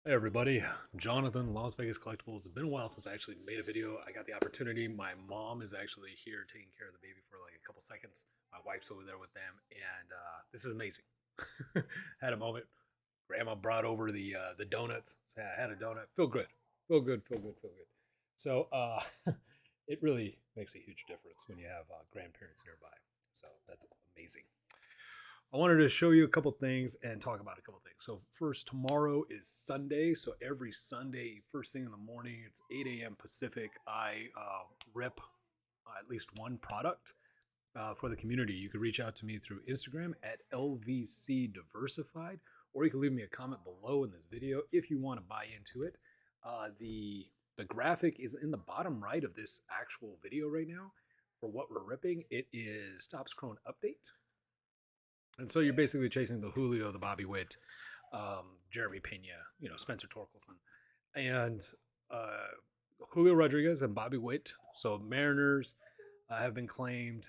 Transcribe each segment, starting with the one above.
Hey everybody, Jonathan, Las Vegas Collectibles. It's been a while since I actually made a video. I got the opportunity. My mom is actually here taking care of the baby for like a couple seconds. My wife's over there with them, and this is amazing. Had a moment. Grandma brought over the donuts. So I had a donut. Feel good. Feel good. Feel good. Feel good. So it really makes a huge difference when you have grandparents nearby. So that's amazing. I wanted to show you a couple things and talk about a couple things. So first, tomorrow is Sunday. So every Sunday, first thing in the morning, it's 8 a.m. Pacific. I rip at least one product for the community. You can reach out to me through Instagram at LVC Diversified, or you can leave me a comment below in this video if you want to buy into it. The graphic is in the bottom right of this actual video right now for what we're ripping. It is Topps Chrome Update. And so you're basically chasing the Julio, the Bobby Witt, Jeremy Pena, Spencer Torkelson, and uh, Julio Rodriguez and Bobby Witt. So Mariners have been claimed.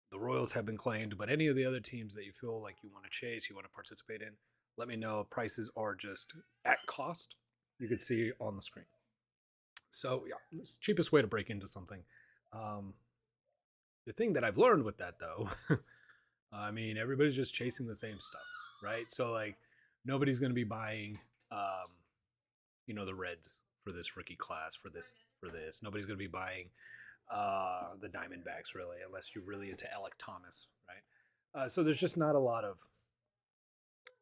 The Royals have been claimed. But any of the other teams that you feel like you want to chase, you want to participate in, let me know. Prices are just at cost. You can see on the screen. So yeah, it's the cheapest way to break into something. Um, the thing that I've learned with that though I mean, everybody's just chasing the same stuff, right? So like nobody's going to be buying the Reds for this rookie class for this. Nobody's going to be buying the Diamondbacks really unless you're really into Alec Thomas, right? So there's just not a lot of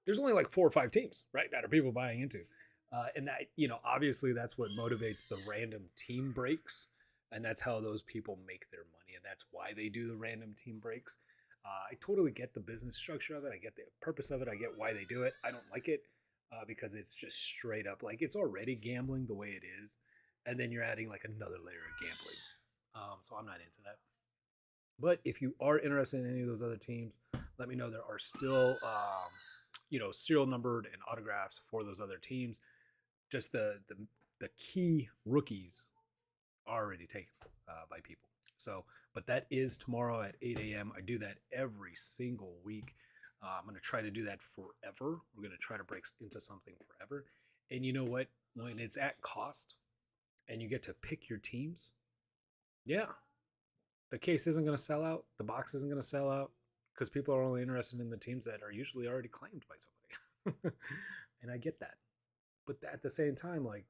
there's only like 4 or 5 teams, right, that are people buying into. And that, obviously that's what motivates the random team breaks. And that's how those people make their money. And that's why they do the random team breaks. I totally get the business structure of it. I get the purpose of it. I get why they do it. I don't like it because it's just straight up like it's already gambling the way it is. And then you're adding like another layer of gambling. So I'm not into that. But if you are interested in any of those other teams, let me know. There are still, serial numbered and autographs for those other teams. Just the key rookies are already taken by people. So, but that is tomorrow at 8 a.m. I do that every single week. I'm going to try to do that forever. We're going to try to break into something forever. And you know what? When it's at cost and you get to pick your teams, yeah, the case isn't going to sell out. The box isn't going to sell out because people are only interested in the teams that are usually already claimed by somebody. And I get that. But at the same time, like,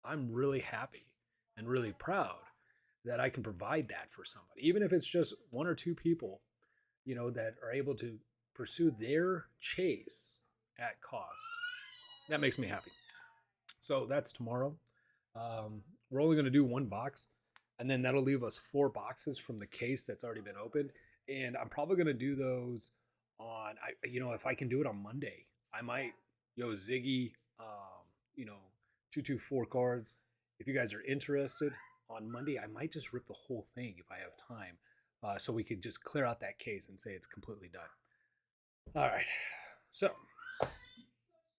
I'm really happy and really proud that I can provide that for somebody, even if it's just 1 or 2 people, that are able to pursue their chase at cost. That makes me happy. So that's tomorrow. We're only going to do one box, and then that'll leave us 4 boxes from the case that's already been opened. And I'm probably going to do those if I can do it on Monday, I might, Ziggy, you know, 224 cards. If you guys are interested on Monday, I might just rip the whole thing if I have time. So we could just clear out that case and say it's completely done. All right. So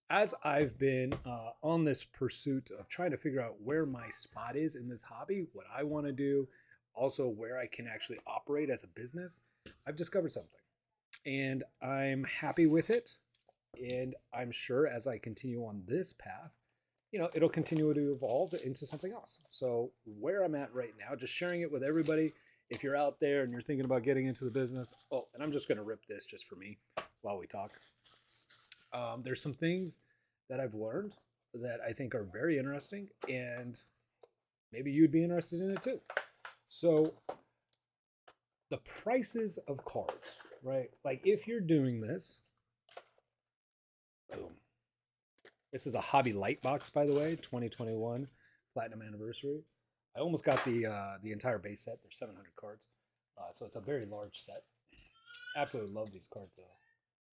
as I've been on this pursuit of trying to figure out where my spot is in this hobby, what I want to do, also where I can actually operate as a business, I've discovered something. And I'm happy with it. And I'm sure as I continue on this path, it'll continue to evolve into something else. So where I'm at right now, just sharing it with everybody. If you're out there and you're thinking about getting into the business, and I'm just going to rip this just for me while we talk. There's some things that I've learned that I think are very interesting, and maybe you'd be interested in it too. So the prices of cards, right? Like if you're doing this, boom. This is a Hobby Light box, by the way, 2021 Platinum Anniversary. I almost got the entire base set. There's 700 cards, so it's a very large set. Absolutely love these cards though.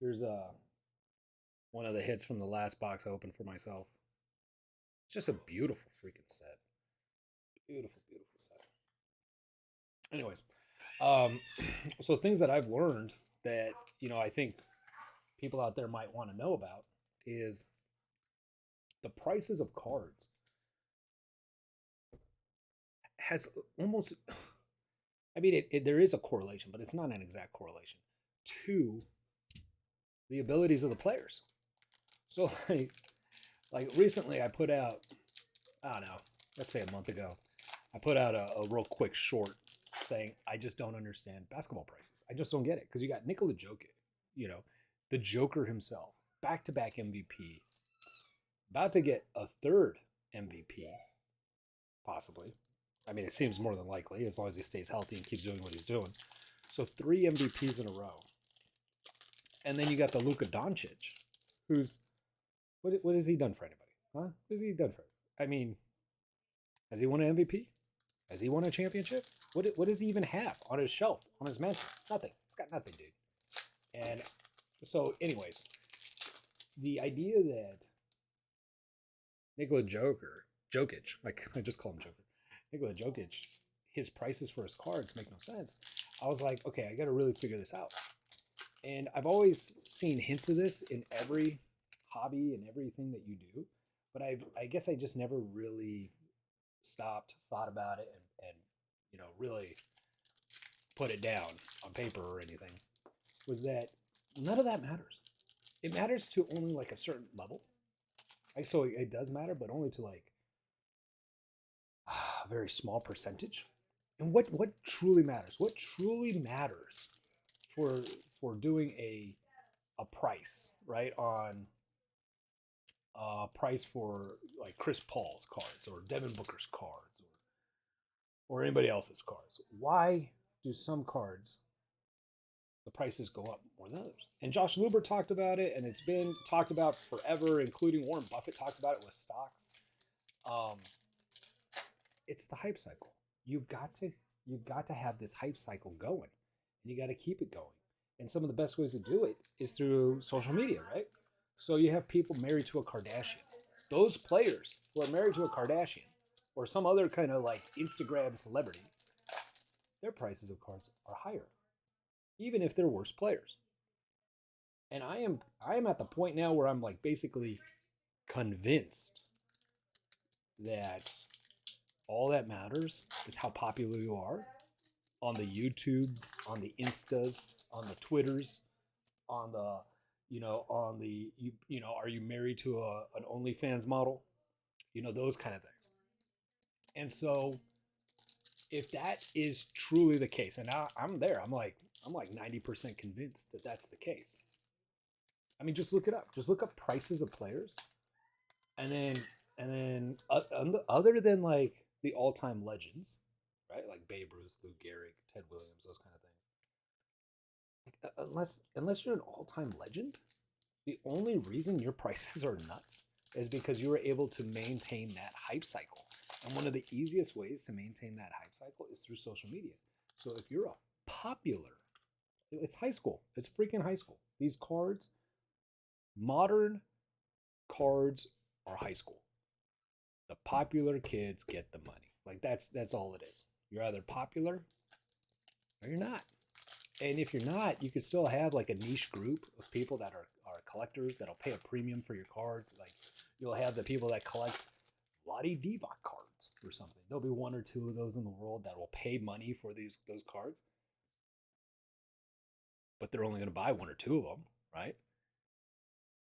Here's one of the hits from the last box I opened for myself. It's just a beautiful freaking set. Beautiful, beautiful set. Anyways, so things that I've learned that I think people out there might want to know about is the prices of cards has almost, I mean, there is a correlation, but it's not an exact correlation to the abilities of the players. So, like, Like recently, I put out, I don't know, let's say a month ago, I put out a real quick short saying I just don't understand basketball prices. I just don't get it because you got Nikola Jokic, you know, the Joker himself, back-to-back MVP, about to get a third MVP, possibly. I mean, it seems more than likely as long as he stays healthy and keeps doing what he's doing. So 3 MVPs in a row, and then you got the Luka Doncic, who's what has he done for anybody? Huh? What has he done for? I mean, has he won an MVP? Has he won a championship? What does he even have on his shelf, on his mantle? Nothing. It's got nothing, dude. And so, anyways, the idea that Nikola Jokic, like I just call him Joker, Nikola Jokic, his prices for his cards make no sense. I was like, okay, I got to really figure this out. And I've always seen hints of this in every hobby and everything that you do, but I guess I just never really stopped, thought about it, and really put it down on paper or anything. Was that none of that matters. It matters to only like a certain level. Like so, it does matter, but only to like a very small percentage. And what truly matters? What truly matters for doing a price right on a price for like Chris Paul's cards or Devin Booker's cards or anybody else's cards. Why do some cards the prices go up more than others? And Josh Luber talked about it, and it's been talked about forever, including Warren Buffett talks about it with stocks. Um, it's the hype cycle. You got to have this hype cycle going, and you got to keep it going. And some of the best ways to do it is through social media, right? So you have people married to a Kardashian. Those players who are married to a Kardashian or some other kind of like Instagram celebrity, their prices of cards are higher, even if they're worse players. And I am at the point now where I'm like basically convinced that all that matters is how popular you are on the YouTubes, on the Instas, on the Twitters, on the on the are you married to an OnlyFans model? Those kind of things. And so if that is truly the case, and I'm there, I'm like 90% convinced that that's the case. I mean, just look it up. Just look up prices of players, and then other than like the all-time legends, right? Like Babe Ruth, Lou Gehrig, Ted Williams, those kind of things. Like, unless you're an all-time legend, the only reason your prices are nuts is because you were able to maintain that hype cycle. And one of the easiest ways to maintain that hype cycle is through social media. So if you're a popular, it's high school. It's freaking high school. These cards, modern cards are high school. The popular kids get the money. Like that's all it is. You're either popular or you're not. And if you're not, you could still have like a niche group of people that are collectors that'll pay a premium for your cards. Like you'll have the people that collect Lottie Divac cards or something. There'll be one or two of those in the world that will pay money for those cards, but they're only going to buy one or two of them, right?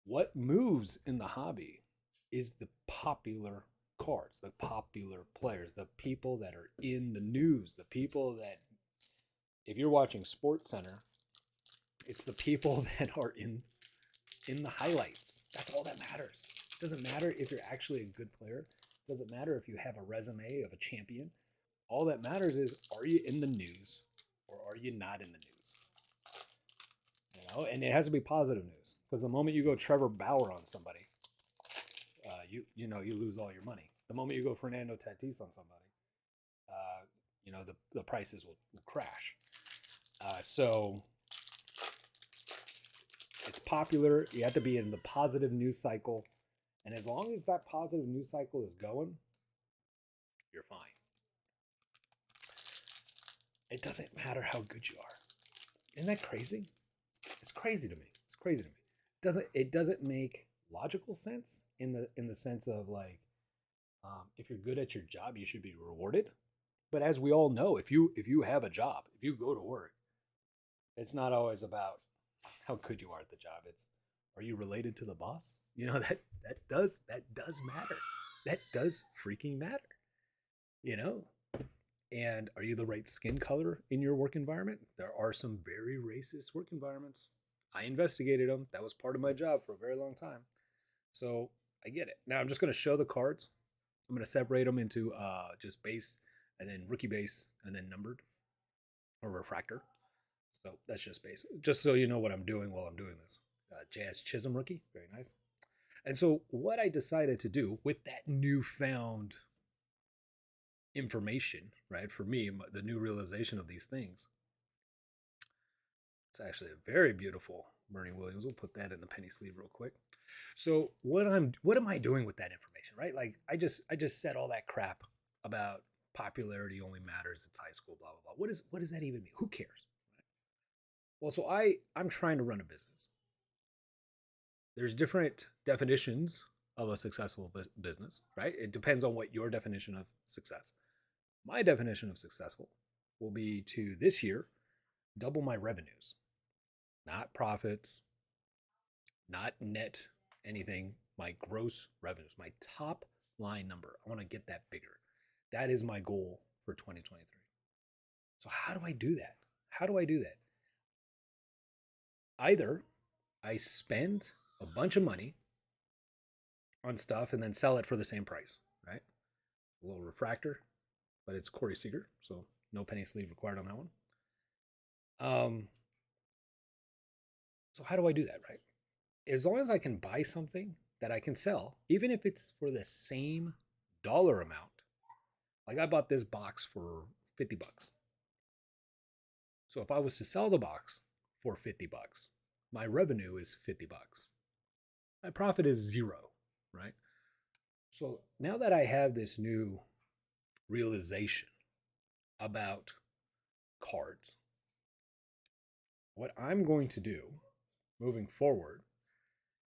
What moves in the hobby is the popular cards, the popular players, the people that are in the news, the people that, if you're watching Sports Center, it's the people that are in the highlights. That's all that matters. It doesn't matter if you're actually a good player. It doesn't matter if you have a resume of a champion. All that matters is, are you in the news or are you not in the news? And it has to be positive news, because the moment you go Trevor Bauer on somebody, you lose all your money. The moment you go Fernando Tatis on somebody, the prices will crash. So it's popular. You have to be in the positive news cycle, and as long as that positive news cycle is going, you're fine. It doesn't matter how good you are. Isn't that crazy? It's crazy to me. It's crazy to me. It doesn't make logical sense in the sense of like, if you're good at your job, you should be rewarded. But as we all know, if you have a job, if you go to work, it's not always about how good you are at the job. It's, Are you related to the boss? You know, that does matter. That does freaking matter. You know, and are you the right skin color in your work environment? There are some very racist work environments. I investigated them. That was part of my job for a very long time. So I get it. Now I'm just going to show the cards. I'm going to separate them into just base and then rookie base and then numbered or refractor. So that's just base. Just so you know what I'm doing while I'm doing this. Jazz Chisholm rookie. Very nice. And so what I decided to do with that newfound information, right? For me, the new realization of these things. It's actually a very beautiful Bernie Williams. We'll put that in the penny sleeve real quick. So what am I doing with that information, right? Like I just said all that crap about popularity only matters. It's high school, blah blah blah. What does that even mean? Who cares? Well, so I'm trying to run a business. There's different definitions of a successful business, right? It depends on what your definition of success. My definition of successful will be to this year double my revenues, not profits, not net anything, my gross revenues, my top line number. I want to get that bigger. That is my goal for 2023. So, how do I do that? How do I do that? Either I spend a bunch of money on stuff and then sell it for the same price, right? A little refractor, but it's Corey Seager, so no penny sleeve required on that one. Um, so how do I do that, right? As long as I can buy something that I can sell, even if it's for the same dollar amount. Like I bought this box for 50 bucks. So if I was to sell the box for 50 bucks, my revenue is 50 bucks. My profit is zero, right? So now that I have this new realization about cards, what I'm going to do moving forward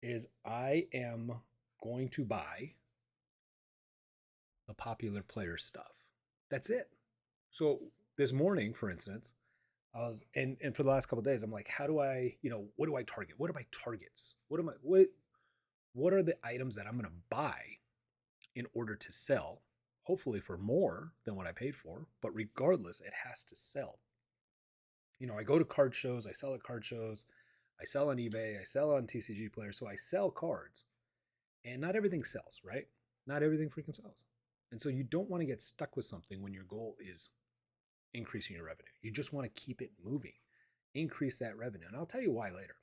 is I am going to buy the popular player stuff. That's it. So this morning, for instance, I was and for the last couple of days, I'm like, how do I, what do I target? What are my targets? What are the items that I'm gonna buy in order to sell? Hopefully for more than what I paid for, but regardless, it has to sell. I go to card shows, I sell at card shows, I sell on eBay, I sell on TCG Player, so I sell cards. And not everything sells, right? Not everything freaking sells. And so you don't want to get stuck with something when your goal is increasing your revenue. You just want to keep it moving, increase that revenue. And I'll tell you why later,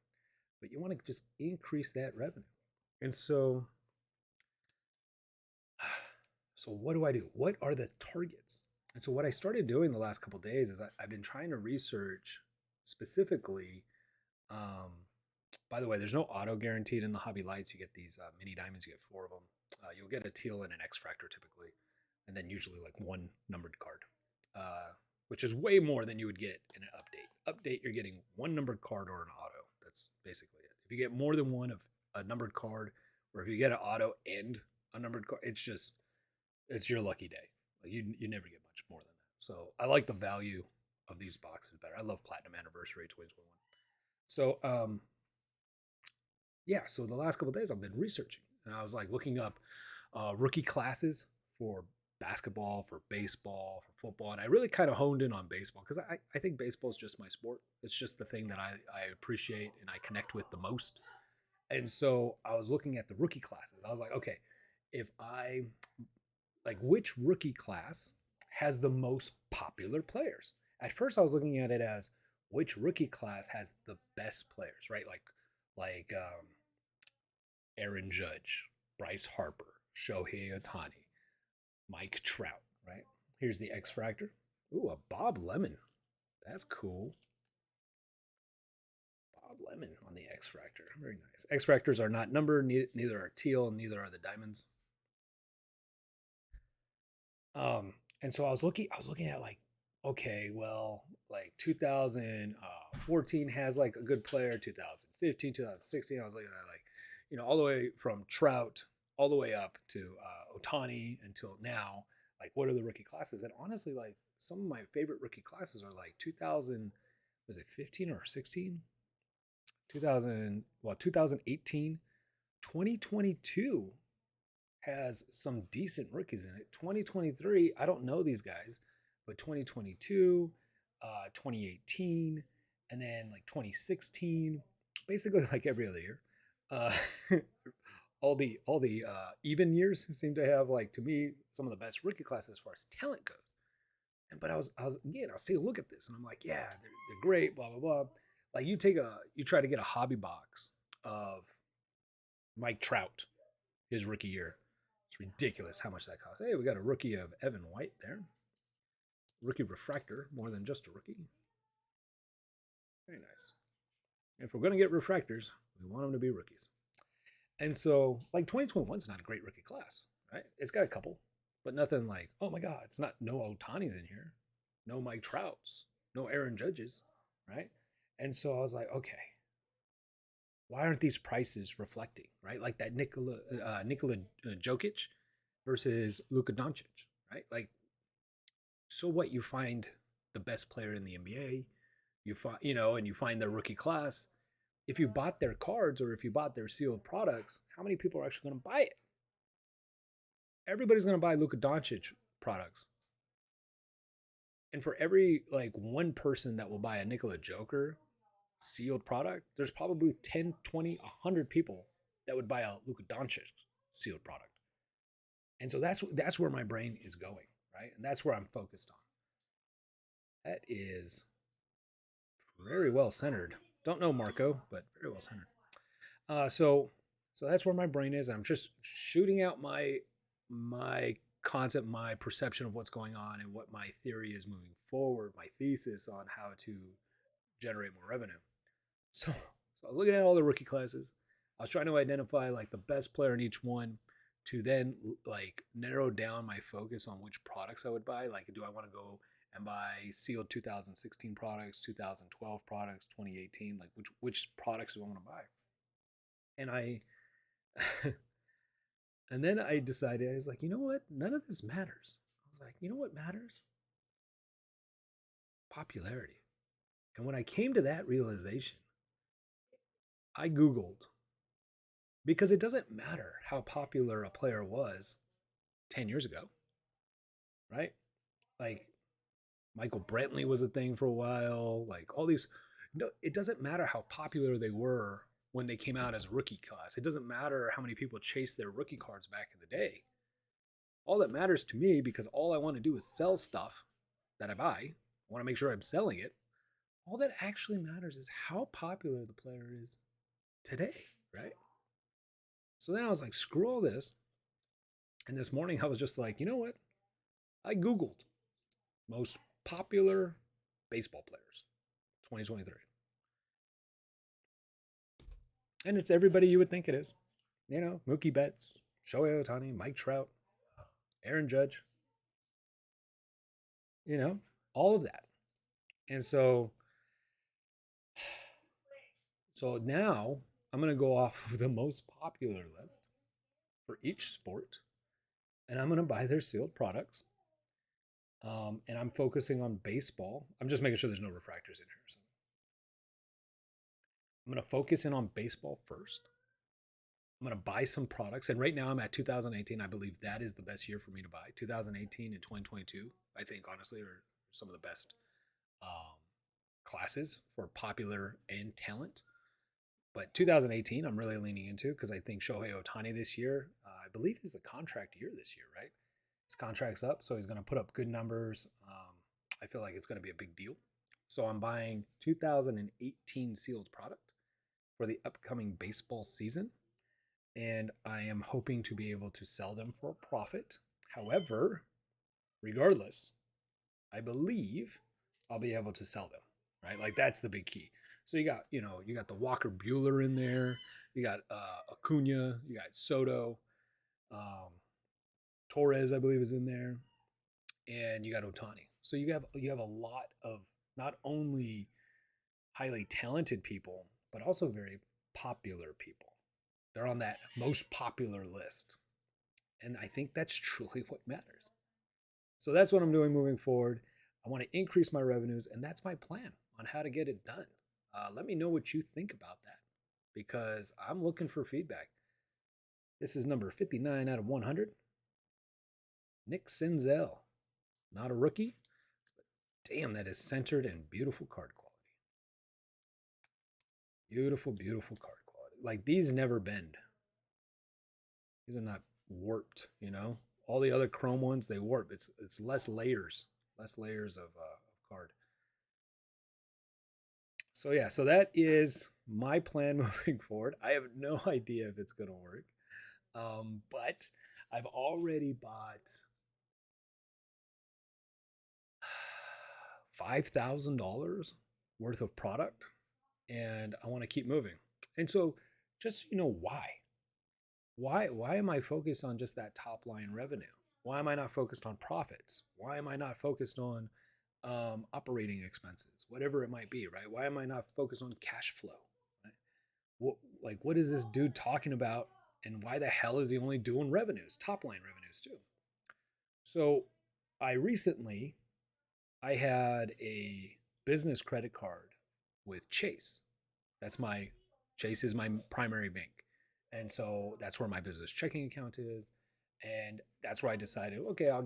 but you want to just increase that revenue. And so what do I do? What are the targets? And so what I started doing the last couple of days is I've been trying to research specifically. By the way, there's no auto guaranteed in the hobby lights. You get these mini diamonds. You get four of them. You'll get a teal and an X Fractor typically, and then usually like one numbered card, which is way more than you would get in an update. Update, you're getting one numbered card or an auto. That's basically it. If you get more than one of a numbered card, or if you get an auto and a numbered card, it's your lucky day. Like you never get much more than that. So I like the value of these boxes better. I love Platinum Anniversary 2021. So yeah, so the last couple of days I've been researching, and I was like looking up rookie classes for basketball, for baseball, for football, and I really kind of honed in on baseball because I think baseball is just my sport. It's just the thing that I appreciate and I connect with the most. And so I was looking at the rookie classes. I was like, okay, if I like which rookie class has the most popular players. At first I was looking at it as which rookie class has the best players, right? Like Aaron Judge, Bryce Harper, Shohei Ohtani, Mike Trout, right? Here's the X Fractor. Ooh, a Bob Lemon. That's cool. Bob Lemon on the X Fractor. Very nice. X Fractors are not numbered, neither are teal, neither are the diamonds. And so I was looking at like, okay, well, like 2014 has like a good player, 2015, 2016. I was looking at like, all the way from Trout all the way up to Ohtani until now. Like, what are the rookie classes? And honestly, like some of my favorite rookie classes are like 2000, was it 15 or 16? 2018, 2022 has some decent rookies in it. 2023, I don't know these guys, but 2022, 2018, and then like 2016, basically like every other year. Uh, all the even years seem to have, like, to me, some of the best rookie classes as far as talent goes. And but I was taking a look at this and I'm like, yeah, they're great, blah blah blah. Like you try to get a hobby box of Mike Trout his rookie year. It's ridiculous how much that costs. Hey, we got a rookie of Evan White there. Rookie refractor, more than just a rookie. Very nice. If we're going to get refractors, we want them to be rookies. And so, like, 2021 is not a great rookie class, right? It's got a couple, but nothing like, oh my God, it's not no Otani's in here, no Mike Trouts, no Aaron Judges, right? And so I was like, okay, why aren't these prices reflecting, right? Like that Nikola Jokic versus Luka Doncic, right? Like, so what? You find the best player in the NBA, you find, and you find their rookie class. If you bought their cards or if you bought their sealed products, how many people are actually going to buy it? Everybody's going to buy Luka Doncic products. And for every like one person that will buy a Nikola Joker sealed product, there's probably 10, 20, 100 people that would buy a Luka Doncic sealed product. And so that's where my brain is going, right? And that's where I'm focused on. That is very well centered. Don't know Marco, but very well centered. So that's where my brain is. I'm just shooting out my concept, my perception of what's going on, and what my theory is moving forward. My thesis on how to generate more revenue. So I was looking at all the rookie classes. I was trying to identify like the best player in each one, to then like narrow down my focus on which products I would buy. Like, do I want to go and buy sealed 2016 products, 2012 products, 2018? Like, which products do I want to buy? And I and then I decided, I was like, you know what? None of this matters. I was like, you know what matters? Popularity. And when I came to that realization, I Googled, because it doesn't matter how popular a player was 10 years ago, right? Like, Michael Brantley was a thing for a while. Like, all these, no, it doesn't matter how popular they were when they came out as rookie class. It doesn't matter how many people chased their rookie cards back in the day. All that matters to me, because all I want to do is sell stuff that I buy. I want to make sure I'm selling it. All that actually matters is how popular the player is today, right? So then I was like, screw all this. And this morning I was just like, you know what? I Googled most popular baseball players 2023. And it's everybody you would think it is. Mookie Betts, Shohei Ohtani, Mike Trout, Aaron Judge, all of that. And so now I'm going to go off of the most popular list for each sport, and I'm going to buy their sealed products. And I'm focusing on baseball. I'm just making sure there's no refractors in here. So I'm going to focus in on baseball first. I'm going to buy some products. And right now I'm at 2018. I believe that is the best year for me to buy. 2018 and 2022, I think, honestly, are some of the best classes for popular and talent. But 2018, I'm really leaning into, because I think Shohei Ohtani this year, I believe is a contract year this year, right? His contract's up, so he's going to put up good numbers. I feel like it's going to be a big deal. So I'm buying 2018 sealed product for the upcoming baseball season, and I am hoping to be able to sell them for a profit. However, regardless, I believe I'll be able to sell them, right? Like, that's the big key. So you got the Walker Bueller in there, you got Acuna, you got Soto, um, Torres, I believe, is in there, and you got Otani. So you have a lot of not only highly talented people, but also very popular people. They're on that most popular list. And I think that's truly what matters. So that's what I'm doing moving forward. I want to increase my revenues, and that's my plan on how to get it done. Let me know what you think about that. because I'm looking for feedback. This is number 59 out of 100. Nick Senzel. Not a rookie. Damn, that is centered and beautiful card quality. Beautiful, beautiful card quality. Like these never bend. These are not warped, you know? All the other chrome ones, they warp. It's less layers of card. So yeah, so that is my plan moving forward. I have no idea if it's going to work, but I've already bought $5,000 worth of product, and I want to keep moving. And so, just so you know, why am I focused on just that top line revenue? Why am I not focused on profits? Why am I not focused on operating expenses, whatever it might be, right? Why am I not focused on cash flow? Right? What is this dude talking about? And why the hell is he only doing revenues, top line revenues too? So I had a business credit card with Chase. That's my Chase is my primary bank. And so that's where my business checking account is. And that's where I decided, okay, I'll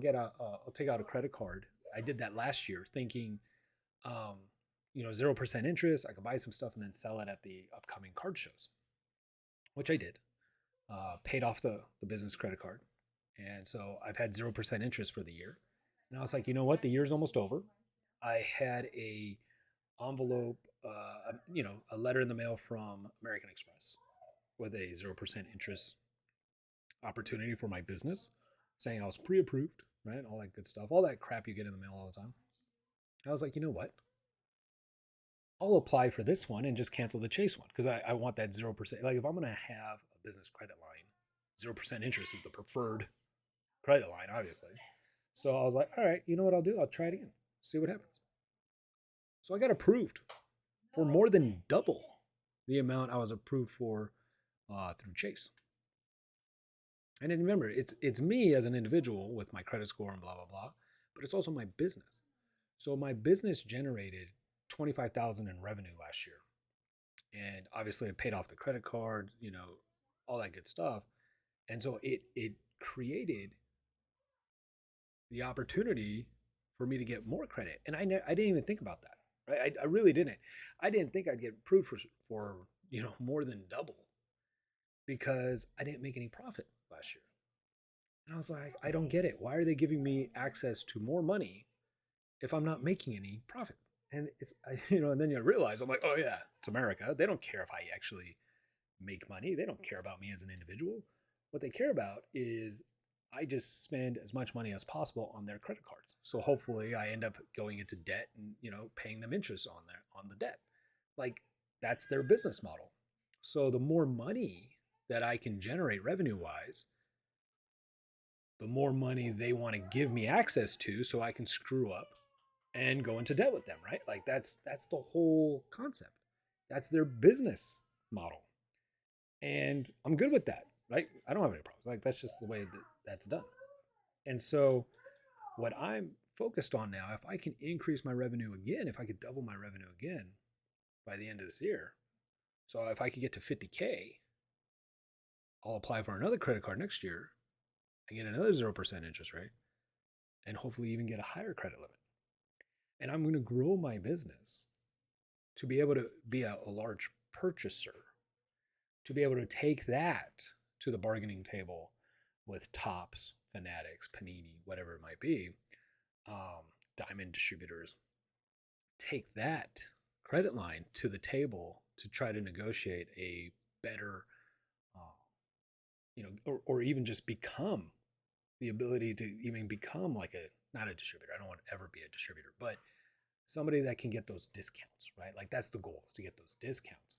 take out a credit card. I did that last year thinking, um, 0% interest. I could buy some stuff and then sell it at the upcoming card shows, which I did. Paid off the business credit card. And so I've had 0% interest for the year. And I was like, you know what? The year's almost over. I had a envelope, a letter in the mail from American Express with a 0% interest opportunity for my business, saying I was pre-approved, right? All that good stuff, all that crap you get in the mail all the time. I was like, you know what? I'll apply for this one and just cancel the Chase one because I want that 0%. Like if I'm going to have a business credit line, 0% interest is the preferred credit line, obviously. So I was like, all right, you know what I'll do? I'll try it again, see what happens. So I got approved for more than double the amount I was approved for through Chase. And then remember, it's me as an individual with my credit score and blah blah blah, but it's also my business. So my business generated 25,000 in revenue last year, and obviously it paid off the credit card, all that good stuff. And so it created the opportunity for me to get more credit, and I didn't even think about that. Right, I really didn't. I didn't think I'd get approved for more than double because I didn't make any profit last year. And I was like, I don't get it. Why are they giving me access to more money if I'm not making any profit? And and then you realize I'm like, oh yeah, it's America. They don't care if I actually make money. They don't care about me as an individual. What they care about is I just spend as much money as possible on their credit cards. So hopefully I end up going into debt and, paying them interest on the debt. Like that's their business model. So the more money that I can generate revenue wise, the more money they want to give me access to so I can screw up and go into debt with them, right? Like that's the whole concept. That's their business model. And I'm good with that, right? I don't have any problems. Like that's just the way that's done. And so what I'm focused on now, if I can increase my revenue again, if I could double my revenue again by the end of this year, so if I could get to 50K, I'll apply for another credit card next year and get another 0% interest rate and hopefully even get a higher credit limit. And I'm going to grow my business to be able to be a large purchaser, to be able to take that to the bargaining table with Tops, Fanatics, Panini, whatever it might be, Diamond distributors, take that credit line to the table to try to negotiate a better, or even just become the ability to even become like not a distributor. I don't want to ever be a distributor, but somebody that can get those discounts, right? Like that's the goal, is to get those discounts.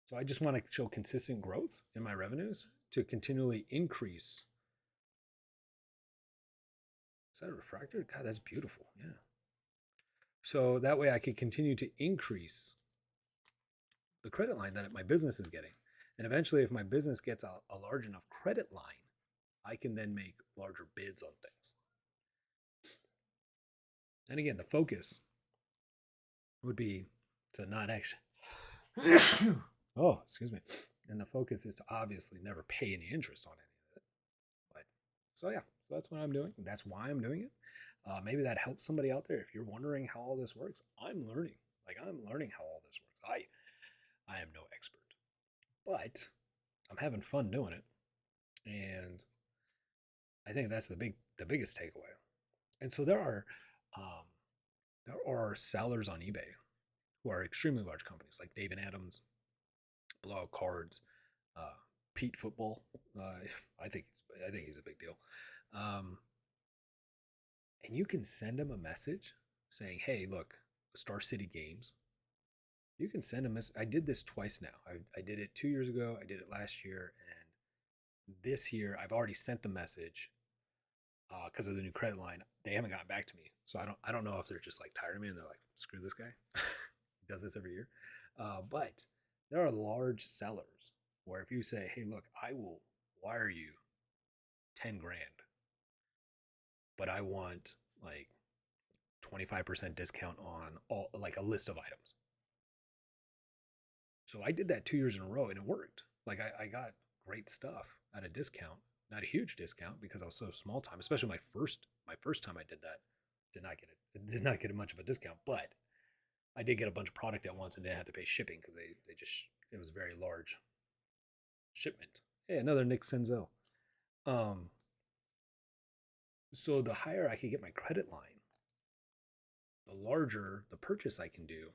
So I just want to show consistent growth in my revenues to continually increase. Is that a refractor? God, that's beautiful. Yeah. So that way I could continue to increase the credit line that my business is getting. And eventually, if my business gets a large enough credit line, I can then make larger bids on things. And again, the focus would be to not actually Oh, excuse me. And the focus is to obviously never pay any interest on any of it. But so yeah, so that's what I'm doing. That's why I'm doing it. Maybe that helps somebody out there. If you're wondering how all this works, I'm learning. Like I'm learning how all this works. I am no expert, but I'm having fun doing it, and I think that's the biggest takeaway. And so um, there are sellers on eBay who are extremely large companies like David Adams, Blowout Cards, uh, Pete Football. Uh, I think he's a big deal. Um, and you can send him a message saying, "Hey, look, Star City Games." You can send him. I did this twice now. I did it 2 years ago. I did it last year, and this year I've already sent the message because of the new credit line. They haven't gotten back to me, so I don't know if they're just like tired of me and they're like, "Screw this guy." He does this every year, but there are large sellers where if you say, "Hey, look, I will wire you 10 grand, but I want like 25% discount on all like a list of items." So I did that 2 years in a row and it worked. Like I got great stuff at a discount, not a huge discount because I was so small time, especially my first time I did that. Did not get it. It did not get much of a discount, but I did get a bunch of product at once and didn't have to pay shipping because they just it was a very large shipment. Hey, another Nick Senzel. Um, so the higher I could get my credit line, the larger the purchase I can do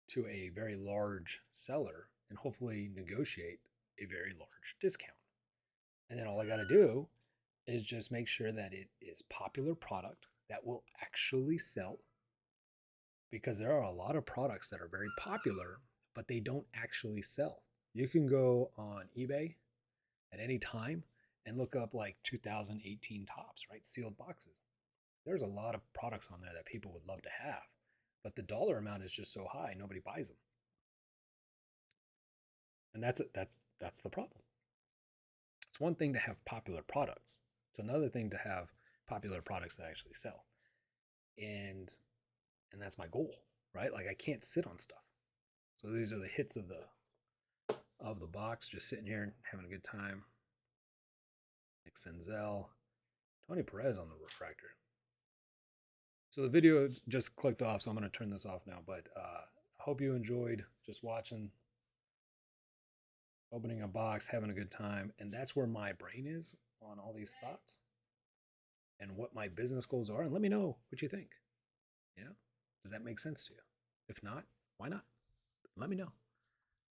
to a very large seller and hopefully negotiate a very large discount. And then all I got to do is just make sure that it is popular product that will actually sell because there are a lot of products that are very popular but they don't actually sell. You can go on eBay at any time and look up like 2018 tops, right? Sealed boxes. There's a lot of products on there that people would love to have, but the dollar amount is just so high, nobody buys them. And that's the problem. It's one thing to have popular products. It's another thing to have popular products that actually sell. And that's my goal, right? Like I can't sit on stuff. So these are the hits of the box, just sitting here having a good time. Nick Senzel, Tony Perez on the refractor. So the video just clicked off, so I'm going to turn this off now. But I hope you enjoyed just watching, opening a box, having a good time. And that's where my brain is on all these thoughts and what my business goals are. And let me know what you think. You know, does that make sense to you? If not, why not? Let me know.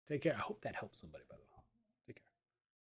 Take care. I hope that helps somebody, by the way.